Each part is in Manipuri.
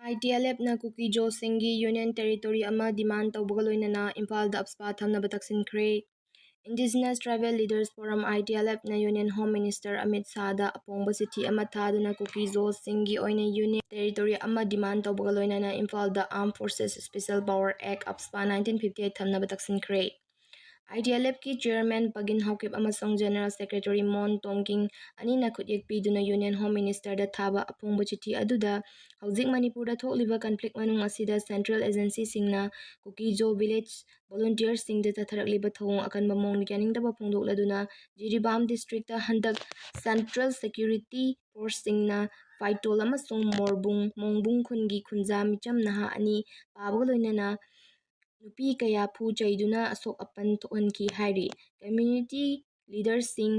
Itlf na Kuki Singi Union Territory ama demand tawbaga loinana Imphalda Afspa Thamnaba Taksinkhre Indigenous Tribal Leaders Forum Itlf na Union Home Minister Amit Sada apongba sithi ama thaduna Kuki Singi oina Union Territory ama demand tawbaga loinana Imphalda Armed Forces Special Power Act Afspa 1958 Thamnaba Taksinkhre Itlf ki Chairman Pagin Haukip amasong General Secretary Mon Tongking anina khutyek piduna Union Home Minister da thaba apongba chithi aduda hauzik Manipur da thokliba conflict manung asida Central Agency singna Kuki Village volunteers sing da tatharakliba thong akanba mong nikyaning daba phongdokladuna Jiribam district da handak Central Security Force singna Faitol amasong Mongbung khungi khunja micham naha ani pabaga loinana nupi kaya phu chaiduna asok apan thokanki hairi community leaders sing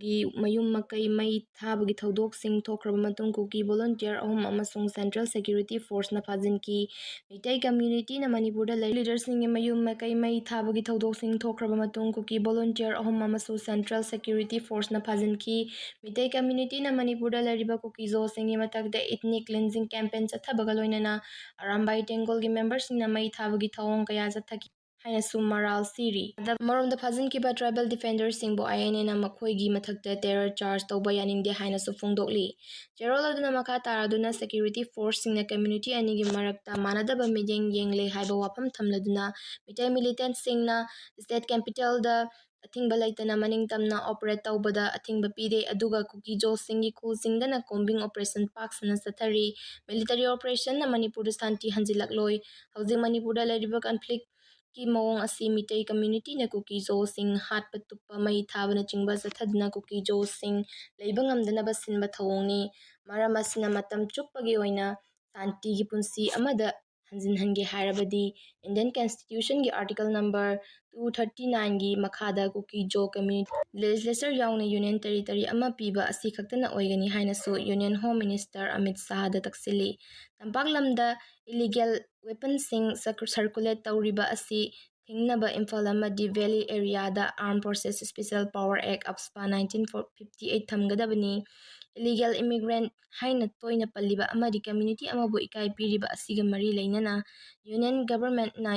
gi mayum makai mai thabagi thodok sing thokraba matung Kuki volunteer ahum amasung Central Security Force na phajinki mitai community na Manipur da leaders sing mayum makai mai thabagi thodok sing thokraba matung Kuki volunteer ahum amasu Central Security Force na phajinki mitai community na Manipur da lariba Kuki sing matak da ethnic cleansing campaign chathabaga loinana Arambai Tengol gi members sing na mai thabagi thawong kaya jathaki haina sumaral siri marom da phajin ki ba tribal defenders sing bo INA na makhoi gi mathakta terror charge tawba yaning de haina su phongdokli Jerol aduna makha taraduna security force sing na community ani gi marakta manadaba mideng yengle haiba wafam thamladuna mitai militant sing na state capital da athingba laitana maning tamna operate tawbada athingba pide aduga Kuki sing gi khul sing dana combing operation park sana sathari military operation na Manipur da santi hanjilakloi hauzik Manipur da lariba conflict ki mawong asi mitai community na Kuki sing hatpa tuppa mai thabana chingba jathadna Kuki sing leiba ngamdanaba sinba thawongni maram asina matam chuppagi oina santi gi punsi amada hanjinhange hairabadi Indian Constitution gi article number 239 gi makhada Kuki community legislature yauna union territory ama piba asi khaktana oigani haina su Union Home Minister Amit Sada taksili tampak lamda illegal weapons sing circulate tawriba asi thingnaba Imphal amadi Valley area da Armed Forces Special Power Act Afspa 1958 thamgadabani illegal immigrant haina toina palliba amadi community amabu ikai piriba asiga mari leinana Union government na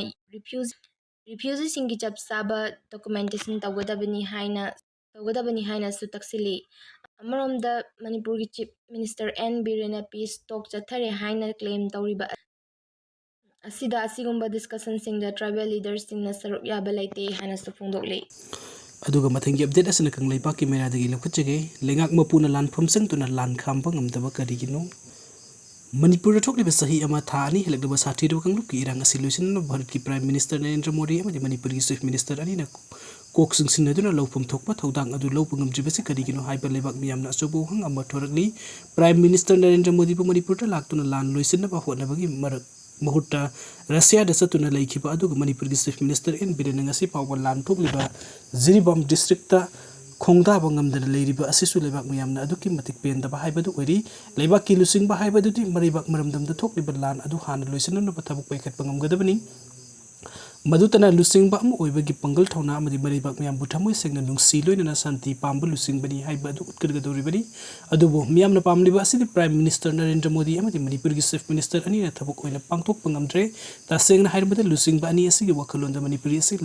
refugee singi chap saba documentation tawgadabani haina su taksili Amaramda Manipur gi Chief Minister N Birena peace talk chathare haina claim tawriba asida asigumba discussion sing da tribal leaders sing na sarup yaba laite haina su phongdokli aduga mathangi update asana kang leipak ki mera dagi lakhutchege lengak mapuna lan phomsang tuna lan khamba ngamdaba karigino Manipur thokliba sahi ama tha ani helakdaba sathi do kang luki irang asilusin no Bharat ki Prime Minister Narendra Modi amadi Manipur ki Chief Minister ani na koksing sinaduna lawphom thokpa thodang adu lawpa ngamjibasi karigino haiba lebak miyamna asobo hang ama thorakli Prime Minister Narendra Modi bu Manipur ta laktuna lan loisinna ba hodnabagi marak Mahutta Russia da satuna laikhiba aduga Manipur ki Chief Minister N Birena ngasi pawba lan thokliba Jiribam district ta khongda bangamdana leiriba asisu lebak miyamna aduki matik pendaba haibadu oiri lebak ki lusing ba haibadu di maribak maramdamda thokliba lan adu hana loisinna ba thabuk paikhat bangamgadabani Madutana lusing ba amu oibagi pangal thona amadi maribak miyam buthamoi sengna nungsi loinana santi pamba lusing bani haiba adu utkargadoribani adubo miyamna pamliba asidi Prime Minister Narendra Modi amadi Manipur ki Chief Minister ani na thabuk oina pangthok pangamdre ta sengna haibada lusing ba ani asigi wakalonda Manipur asi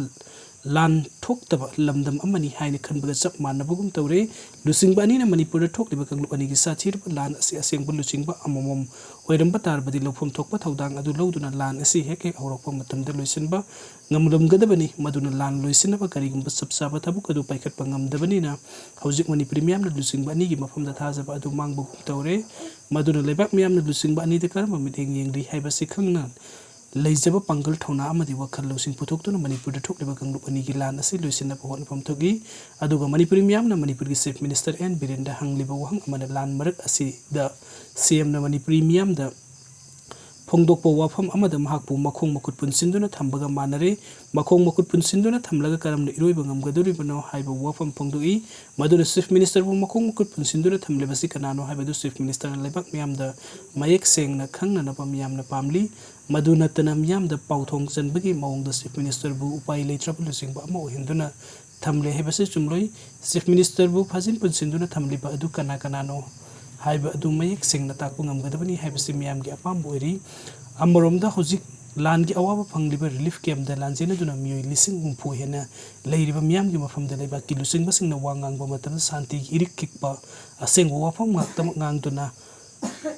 lan thoktaba lamdam amani haina khanbaga chap manabugum tawre lusing ba ani na Manipur da thokliba kanglu ani gi sathir lan asi asengba lusing ba amomom oiramba tarbadi lofom thokpa thodang adu loduna lan asi hek awrokpa matamda loisinba ngamramgadabani maduna lan loisinaba karigumba sapsaba thabuk adu paikhatpa ngamdabani na hauzik Manipur miyamna lusingba ani gi mafamda thajaba adu mangbugum tawre maduna lebak miyamna lusingba ani de karma mideng yengri haibasi khangna leijaba pangal thona amadi wakhal losing puthoktu na Manipur da thokliba kanglu ani gi lan asi loisina pohon pamthogi aduga Manipur miyamna Manipur gi Chief Minister N Birenda hangliba wahang amana lan marak asi da CM na Manipur miyam da phongdokpa wafam amada mahakpu makhong makut punsinduna thambaga manare makhong makut punsinduna thamlaga karamna iroiba ngamgadoribano haiba wafam phongdoi maduna Chief Minister bu makhong makut punsinduna thamlebasi kanano haibadu Chief Minister na lebak miyamda mayek sengna khangna na miyamna pamli maduna tana miyamda pauthong chanbagi mawongda Chief Minister bu upai leitrapulu singba ama ohinduna thamle hebase chumloi Chief Minister bu phajin punsinduna thamliba adu kana kanano हाइबा अदु मयेक सेंगना ताकपा ngamgadabani haibasi miyamgi apambo oiri amoromda hojik langi awaba fangliba relief camp da lanjena duna miyoi lising humpu hena leiriba miyamgi mafamda leiba kilusing basingna wangangba matam santi irik kikpa aseng wafam ngaktam ngangduna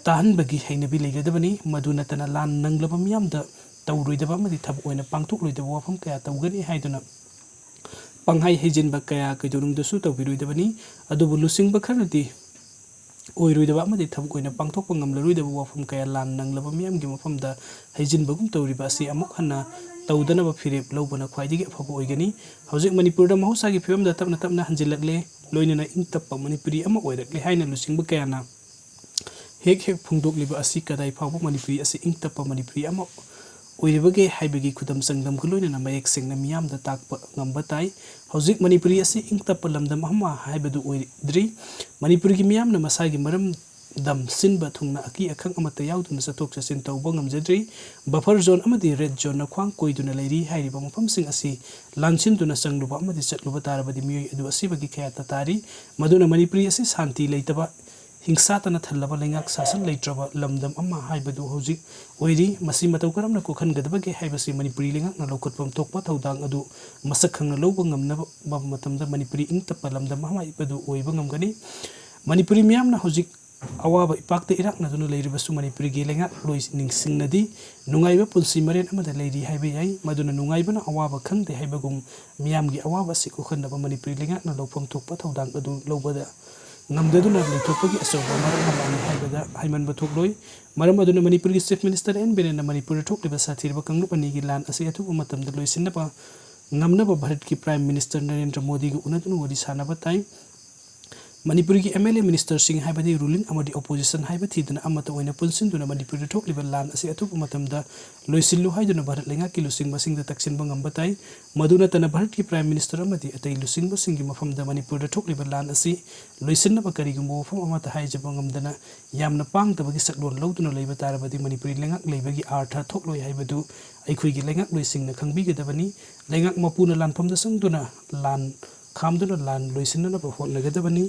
tahan bagi hainabi leigadabani maduna tana lan nanglaba miyamda tawruidaba amadi thab oina pangthok loidaba wafam kaya tawgani haiduna panghai hejinba kaya kaidurungdasu tawbiruidabani adubu lusingba kharnati oiroidaba amadi thab oina pangthokpa ngamlaruidaba wafam kaya lan nanglaba miyamgi mafamda hejinbagum tawriba asi amuk hana tawdanaba firep lobana khwaidigi afaba oigani hojik manipurda mahosagi phibamda tapna tapna hanjilagle loinana ingtappa manipuri ama oirakle haina lusingba kayana hek phungdokliba asi kadai phawba manipuri asi ingtappa manipuri ama oiribage haibagi khudam sangdam kuloina mayek sengna miyamda takpa ngamba tai hojik manipuri asi ingtappa lamdam ama haibadu oidri manipuri gi miyamna masagi maram dam sinba thungna aki akhang amata yauduna satok chasin tawba ngamjadri buffer zone amadi red zone na khwang koiduna leiri hairiba mafam sing asi lansin duna sangluba amadi chatluba tarabadi miyoi adu asibagi khayata tari maduna manipuri asi santi leitaba हिंसातना थल्लबा लेंगाक सासन लेट्रबा लमदम अम्मा हाइबदु हौजिक ओइरी मसी मतौ करमना कोखनगदबगे हाइबसी मणिपुरी लेंगाकना लौखतपम थोकपा थौदांग अदु मसक खंगना लौबा ngamnaba matamda manipuri ingtappa lamdam हाइबदु ओइबा ngamgani manipuri miyamna hौजिक awaba ipakte irakna dunu leiribasu manipuri ge lengak loi ningsingnadi nungaiba punsi maren amada leiri haibe yai maduna nungaibana awaba khangde haibagum miyamgi awaba sikokhanaba manipuri lengakna lopam thokpa thodang adu lobada ngamdaduna leithopagi asoba maram hamani haibada haimanba thokloi maram aduna manipur gi chief minister en benena manipur thokliba sathirba kanglupani gi lan asi athuba matamda loisinaba ngamnaba bharat ki prime minister narendra modi gi unadunu wadi sanaba tai manipur gi mla minister sing haibadi ruling amadi opposition haibati duna amata oina punsin duna manipur thokliba lan asi athuba matamda loisillu haiduna bharat lenga ki lusing basing da taksin bangam batai maduna tana bharat ki prime minister amadi atai lusing basing gi mafamda manipur thokliba lan asi loisinna kari gi mofam amata haijaba ngamdana yamna pangtabagi saklon lawduna leiba tarabadi manipuri lengak leibagi artha thokloi haibadu aikhoi gi lengak loisingna khangbigadabani lengak mapuna lanfamda sangduna lan khamduna lan loisinna ba hotnagadabani